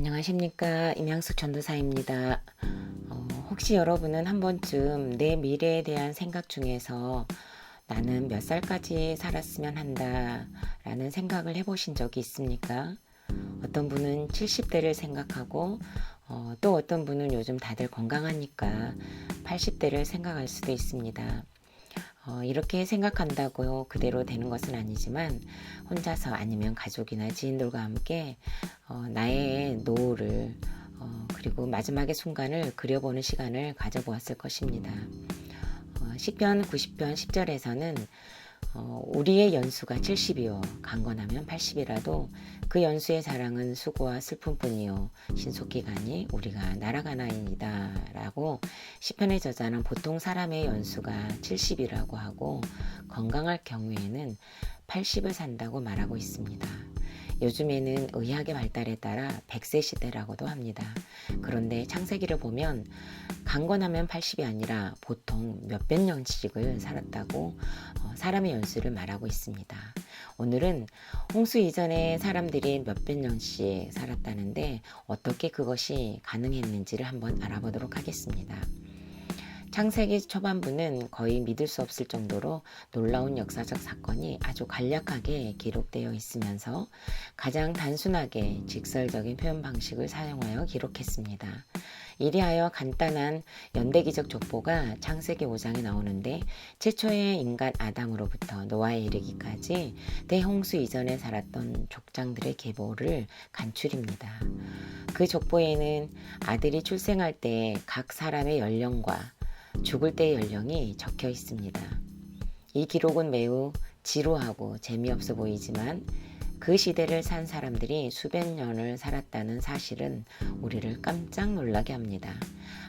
안녕하십니까, 임양숙 전도사입니다. 혹시 여러분은 한 번쯤 내 미래에 대한 생각 중에서 나는 몇 살까지 살았으면 한다 라는 생각을 해보신 적이 있습니까? 어떤 분은 70대를 생각하고 또 어떤 분은 요즘 다들 건강하니까 80대를 생각할 수도 있습니다. 이렇게 생각한다고 그대로 되는 것은 아니지만 혼자서 아니면 가족이나 지인들과 함께 나의 노후를 그리고 마지막의 순간을 그려보는 시간을 가져보았을 것입니다. 시편 90편 10절에서는 우리의 연수가 70이요 강건하면 80이라도 그 연수의 자랑은 수고와 슬픔뿐이요 신속히 가니 우리가 날아가나이다 라고 시편의 저자는 보통 사람의 연수가 70이라고 하고 건강할 경우에는 80을 산다고 말하고 있습니다. 요즘에는 의학의 발달에 따라 100세 시대라고도 합니다. 그런데 창세기를 보면 강건하면 80이 아니라 보통 몇백 년씩을 살았다고 사람의 연수를 말하고 있습니다. 오늘은 홍수 이전에 사람들이 몇백 년씩 살았다는데 어떻게 그것이 가능했는지를 한번 알아보도록 하겠습니다. 창세기 초반부는 거의 믿을 수 없을 정도로 놀라운 역사적 사건이 아주 간략하게 기록되어 있으면서 가장 단순하게 직설적인 표현 방식을 사용하여 기록했습니다. 이리하여 간단한 연대기적 족보가 창세기 5장에 나오는데 최초의 인간 아담으로부터 노아에 이르기까지 대홍수 이전에 살았던 족장들의 계보를 간추립니다. 그 족보에는 아들이 출생할 때 각 사람의 연령과 죽을 때의 연령이 적혀 있습니다. 이 기록은 매우 지루하고 재미없어 보이지만 그 시대를 산 사람들이 수백 년을 살았다는 사실은 우리를 깜짝 놀라게 합니다.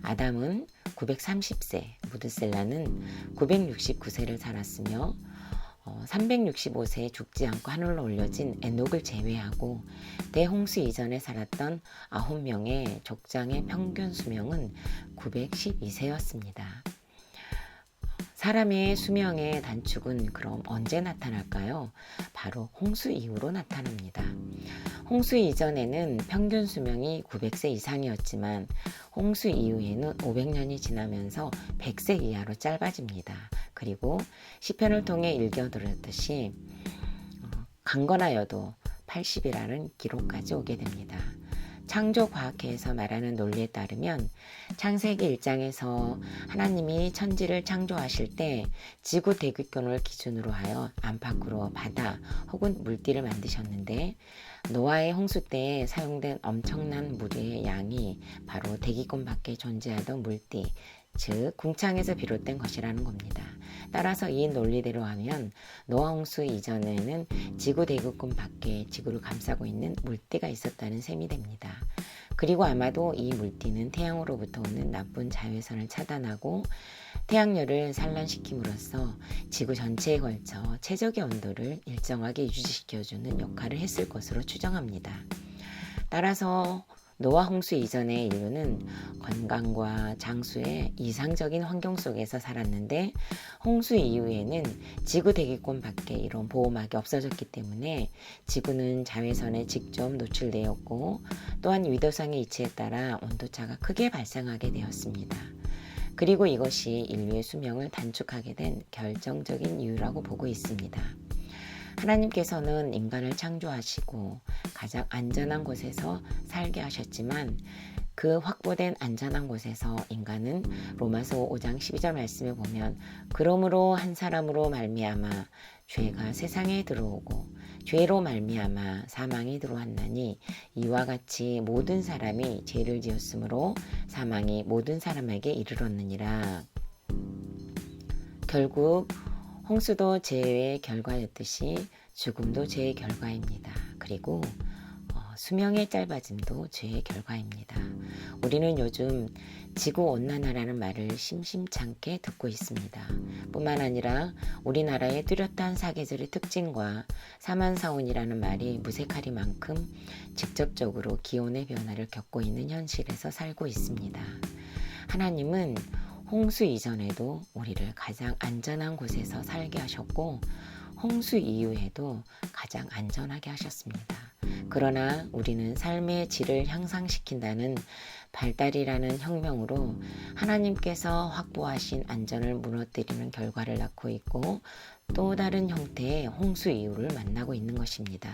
아담은 930세, 무드셀라는 969세를 살았으며 365세에 죽지 않고 하늘로 올려진 에녹을 제외하고 대홍수 이전에 살았던 9명의 족장의 평균 수명은 912세였습니다. 사람의 수명의 단축은 그럼 언제 나타날까요? 바로 홍수 이후로 나타납니다. 홍수 이전에는 평균 수명이 900세 이상이었지만 홍수 이후에는 500년이 지나면서 100세 이하로 짧아집니다. 그리고 시편을 통해 읽어들었듯이 강건하여도 80이라는 기록까지 오게 됩니다. 창조과학회에서 말하는 논리에 따르면 창세기 1장에서 하나님이 천지를 창조하실 때 지구 대기권을 기준으로 하여 안팎으로 바다 혹은 물띠를 만드셨는데 노아의 홍수 때에 사용된 엄청난 물의 양이 바로 대기권 밖에 존재하던 물띠, 즉 궁창에서 비롯된 것이라는 겁니다. 따라서 이 논리대로 하면 노아 홍수 이전에는 지구 대기권 밖에 지구를 감싸고 있는 물띠가 있었다는 셈이 됩니다. 그리고 아마도 이 물띠는 태양으로부터 오는 나쁜 자외선을 차단하고 태양열을 산란시킴으로써 지구 전체에 걸쳐 최적의 온도를 일정하게 유지시켜주는 역할을 했을 것으로 추정합니다. 따라서 노아 홍수 이전의 인류는 건강과 장수의 이상적인 환경 속에서 살았는데 홍수 이후에는 지구 대기권 밖에 이런 보호막이 없어졌기 때문에 지구는 자외선에 직접 노출되었고 또한 위도상의 이치에 따라 온도차가 크게 발생하게 되었습니다. 그리고 이것이 인류의 수명을 단축하게 된 결정적인 이유라고 보고 있습니다. 하나님께서는 인간을 창조하시고 가장 안전한 곳에서 살게 하셨지만 그 확보된 안전한 곳에서 인간은 로마서 5장 12절 말씀에 보면 그러므로 한 사람으로 말미암아 죄가 세상에 들어오고 죄로 말미암아 사망이 들어왔나니 이와 같이 모든 사람이 죄를 지었으므로 사망이 모든 사람에게 이르렀느니라. 결국 홍수도 죄의 결과였듯이 죽음도 죄의 결과입니다. 그리고 수명의 짧아짐도 죄의 결과입니다. 우리는 요즘 지구온난화라는 말을 심심찮게 듣고 있습니다. 뿐만 아니라 우리나라의 뚜렷한 사계절의 특징과 사만사온이라는 말이 무색하리만큼 직접적으로 기온의 변화를 겪고 있는 현실에서 살고 있습니다. 하나님은 홍수 이전에도 우리를 가장 안전한 곳에서 살게 하셨고 홍수 이후에도 가장 안전하게 하셨습니다. 그러나 우리는 삶의 질을 향상시킨다는 발달이라는 혁명으로 하나님께서 확보하신 안전을 무너뜨리는 결과를 낳고 있고 또 다른 형태의 홍수 이후를 만나고 있는 것입니다.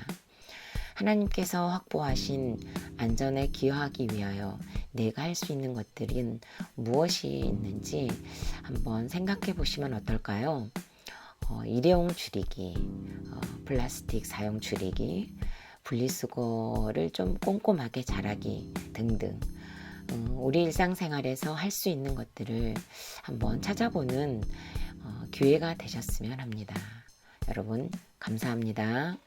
하나님께서 확보하신 안전에 기여하기 위하여 내가 할 수 있는 것들은 무엇이 있는지 한번 생각해 보시면 어떨까요? 일회용 줄이기, 플라스틱 사용 줄이기, 분리수거를 좀 꼼꼼하게 잘하기 등등 우리 일상생활에서 할 수 있는 것들을 한번 찾아보는 기회가 되셨으면 합니다. 여러분 감사합니다.